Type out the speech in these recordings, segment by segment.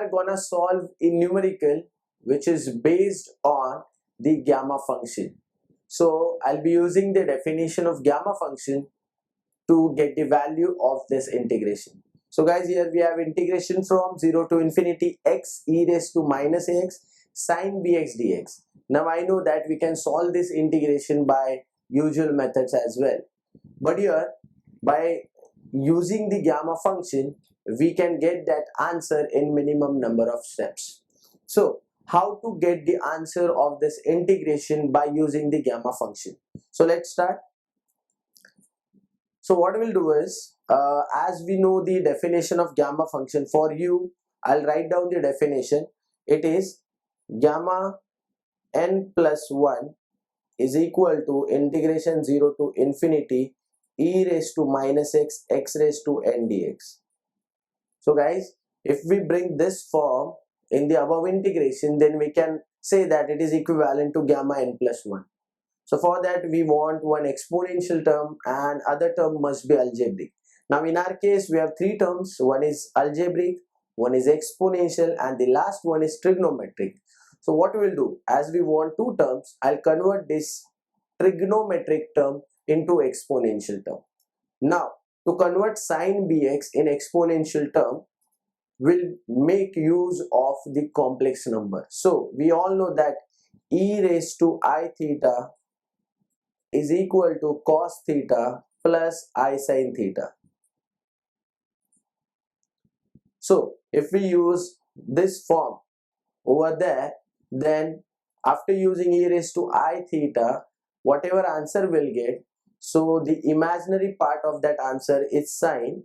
are gonna solve a numerical which is based on the gamma function. So I'll be using the definition of gamma function to get the value of this integration. So guys, here we have integration from 0 to infinity x e raised to minus ax sin bx dx. Now I know that we can solve this integration by usual methods as well. But here, by using the gamma function, we can get that answer in minimum number of steps. So how to get the answer of this integration by using the gamma function? So let's start. So what we'll do is, as we know the definition of gamma function, for you, I'll write down the definition. It is gamma n plus 1 is equal to integration 0 to infinity e raised to minus x raised to n dx. So guys, if we bring this form in the above integration, then we can say that it is equivalent to gamma n plus 1. So for that, we want one exponential term and other term must be algebraic. Now in our case, we have three terms. One is algebraic, one is exponential, and the last one is trigonometric. So what we will do, as we want two terms, I'll convert this trigonometric term into exponential term. Now to convert sin bx in exponential term, we'll make use of the complex number. So we all know that e raised to I theta is equal to cos theta plus I sin theta. So if we use this form over there, then after using e raised to I theta, whatever answer we'll get, so the imaginary part of that answer is sine,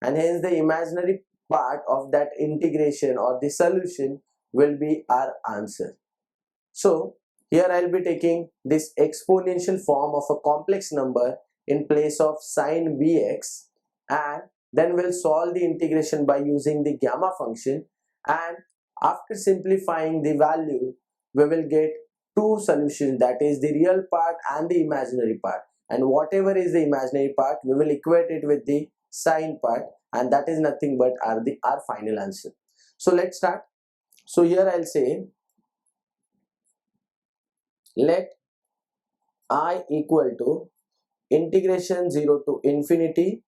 and hence the imaginary part of that integration or the solution will be our answer. So here I'll be taking this exponential form of a complex number in place of sin bx, and then we'll solve the integration by using the gamma function, and after simplifying the value, we will get two solutions, that is the real part and the imaginary part, and whatever is the imaginary part, we will equate it with the sine part, and that is nothing but our final answer. So let's start. So here I'll say, let I equal to integration 0 to infinity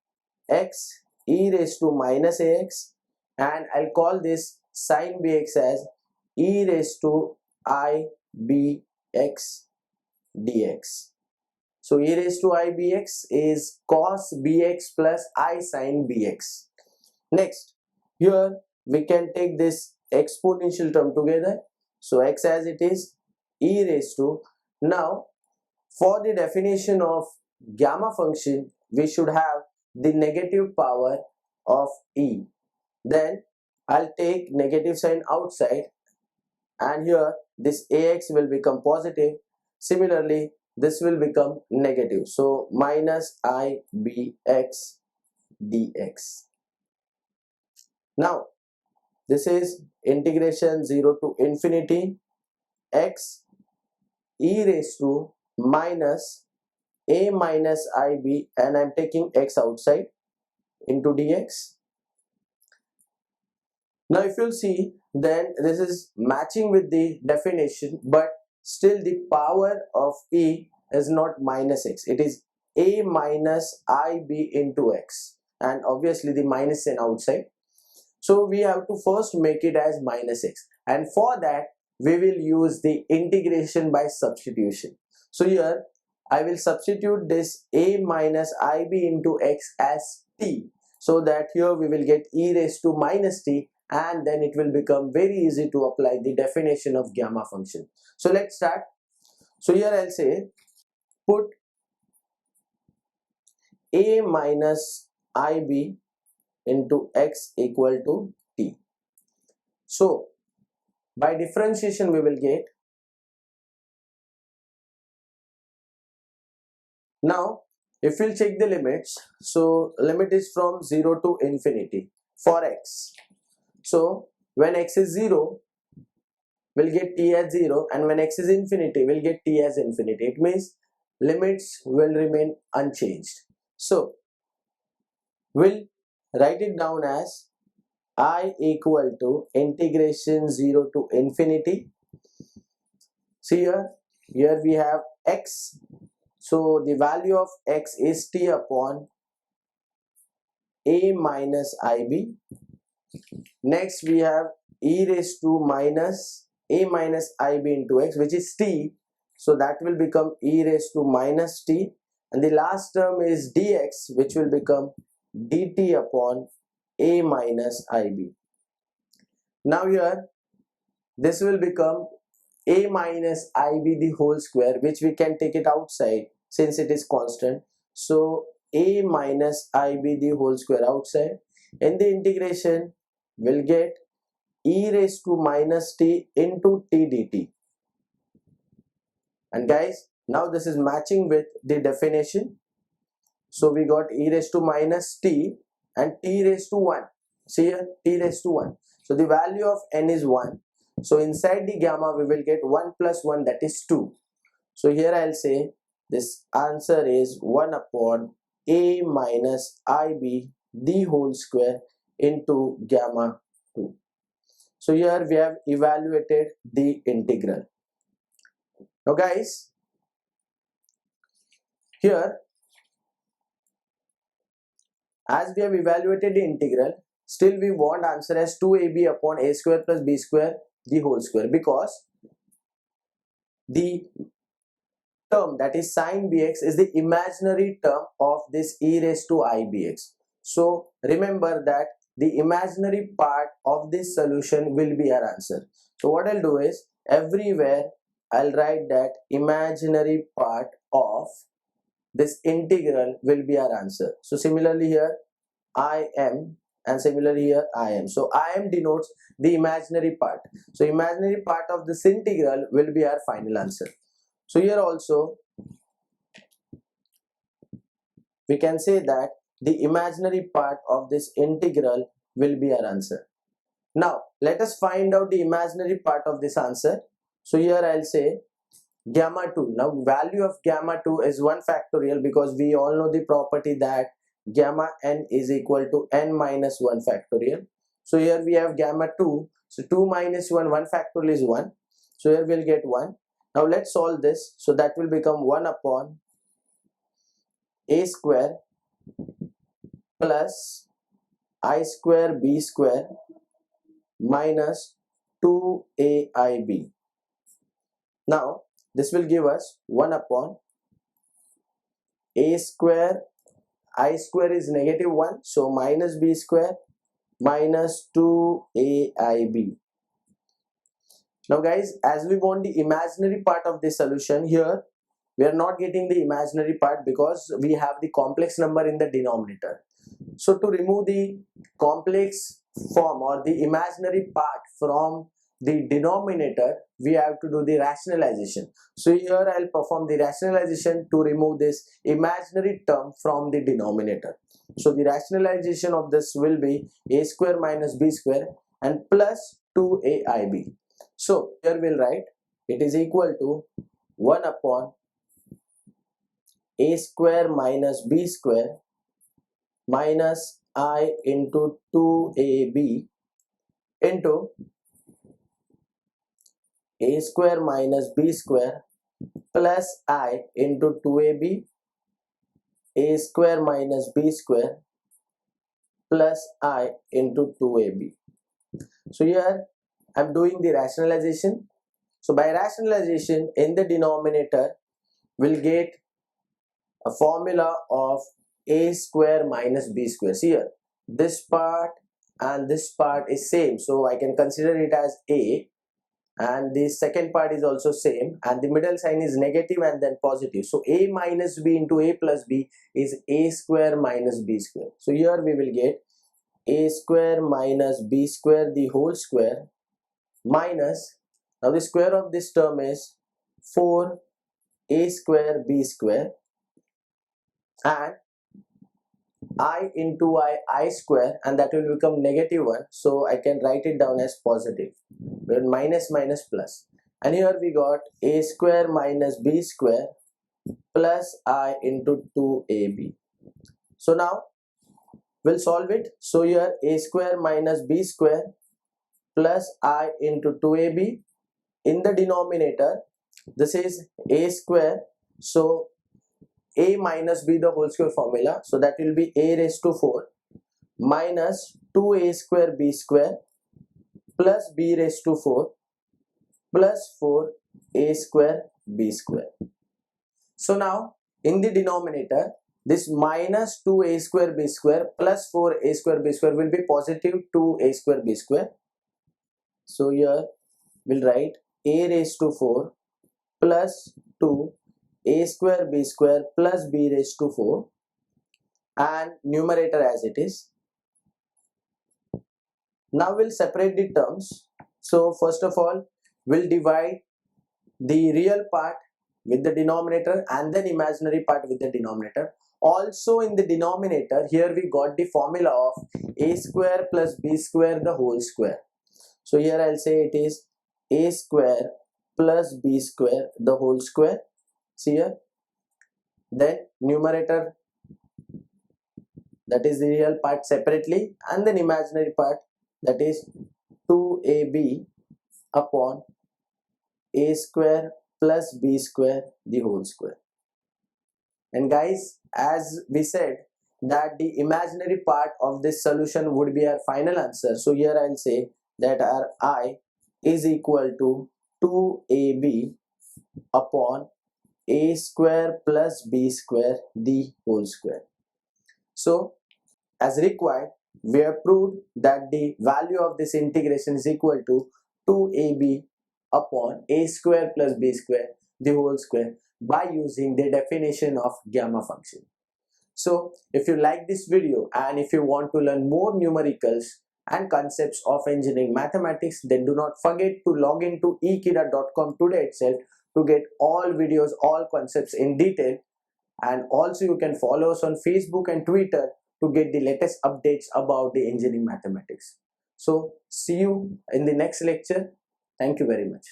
x e raised to minus ax, and I'll call this sin bx as e raised to I bx dx. So e raised to I bx is cos bx plus I sin bx. Next, here we can take this exponential term together. So x as it is, e raised to, now for the definition of gamma function, we should have the negative power of e. Then I'll take negative sign outside, and here this ax will become positive. Similarly, this will become negative. So minus I bx dx. Now this is integration 0 to infinity x e raised to minus a minus ib, and I'm taking x outside, into dx. Now if you'll see, then this is matching with the definition, but still the power of e is not minus x, it is a minus ib into x, and obviously the minus sign outside. So we have to first make it as minus x, and for that we will use the integration by substitution. So here I will substitute this a minus ib into x as t, so that here we will get e raised to minus t, and then it will become very easy to apply the definition of gamma function. So let's start. So here I'll say, put a minus ib into x equal to t. So by differentiation we will get, now if we'll check the limits, so limit is from 0 to infinity for x. So when x is 0, we'll get t as 0, and when x is infinity, we'll get t as infinity. It means limits will remain unchanged. So we'll write it down as I equal to integration 0 to infinity. See here we have x. So the value of x is t upon a minus ib. Next we have e raised to minus a minus ib into x, which is t. So that will become e raised to minus t. And the last term is dx, which will become dt upon a minus ib. Now here this will become a minus ib the whole square, which we can take it outside since it is constant. So a minus ib the whole square outside. In the integration we'll get e raised to minus t into t dt. And guys, now this is matching with the definition. So we got e raised to minus t and t raised to 1. See here, t raised to 1. So the value of n is 1. So inside the gamma we will get 1 plus 1, that is 2. So here I'll say this answer is 1 upon a minus ib the whole square into gamma 2. So here we have evaluated the integral. Now guys, here as we have evaluated the integral, still we want answer as 2ab upon a square plus b square the whole square, because the term, that is sin bx, is the imaginary term of this e raised to I bx. So remember that the imaginary part of this solution will be our answer. So what I'll do is, everywhere I'll write that imaginary part of this integral will be our answer. So similarly here I am, and similarly here I am. So I am denotes the imaginary part. So imaginary part of this integral will be our final answer. So here also we can say that the imaginary part of this integral will be our answer. Now let us find out the imaginary part of this answer. So here I'll say gamma 2. Now value of gamma 2 is 1 factorial, because we all know the property that gamma n is equal to n minus 1 factorial. So here we have gamma 2. So 2 minus 1, 1 factorial is 1. So here we'll get 1. Now let's solve this. So that will become 1 upon a square plus I square b square minus 2aib. Now this will give us 1 upon a square, I square is negative 1, so minus b square minus 2aib. Now guys, as we want the imaginary part of this solution, here we are not getting the imaginary part because we have the complex number in the denominator. So to remove the complex form or the imaginary part from the denominator, we have to do the rationalization. So here I'll perform the rationalization to remove this imaginary term from the denominator. So the rationalization of this will be a square minus b square and plus 2aib. So here we'll write it is equal to 1 upon a square minus b square minus I into 2ab into a square minus b square plus I into 2ab, a square minus b square plus I into 2ab. So here I'm doing the rationalization. So by rationalization, in the denominator we'll get a formula of a square minus b square. See here, this part and this part is same, so I can consider it as a, and the second part is also same, and the middle sign is negative and then positive. So a minus b into a plus b is a square minus b square. So here we will get a square minus b square the whole square minus, now the square of this term is 4a square b square, and I into I square, and that will become negative 1, so I can write it down as positive, where minus minus plus, and here we got a square minus b square plus I into 2ab. So now We'll solve it. So here a square minus b square plus I into 2ab. In the denominator, this is a square, so a minus b the whole square formula, so that will be a raised to 4 minus 2a square b square plus b raised to 4 plus 4a square b square. So now in the denominator, this minus 2a square b square plus 4a square b square will be positive 2a square b square. So here we'll write a raised to 4 plus 2 a square b square plus b raised to 4 and numerator as it is. Now we'll separate the terms. So first of all, we'll divide the real part with the denominator and then imaginary part with the denominator. Also in the denominator, here we got the formula of a square plus b square the whole square. So here I'll say it is a square plus b square the whole square. See here. Then numerator, that is the real part separately, and then imaginary part, that is 2ab upon a square plus b square the whole square. And guys, as we said that the imaginary part of this solution would be our final answer, so here I'll say that our I is equal to 2ab upon a square plus b square the whole square. So as required, we have proved that the value of this integration is equal to 2ab upon a square plus b square the whole square by using the definition of gamma function. So if you like this video and if you want to learn more numericals and concepts of engineering mathematics, then do not forget to log into ekeeda.com today itself to get all videos, all concepts in detail. And also you can follow us on Facebook and Twitter to get the latest updates about the engineering mathematics. So see you in the next lecture. Thank you very much.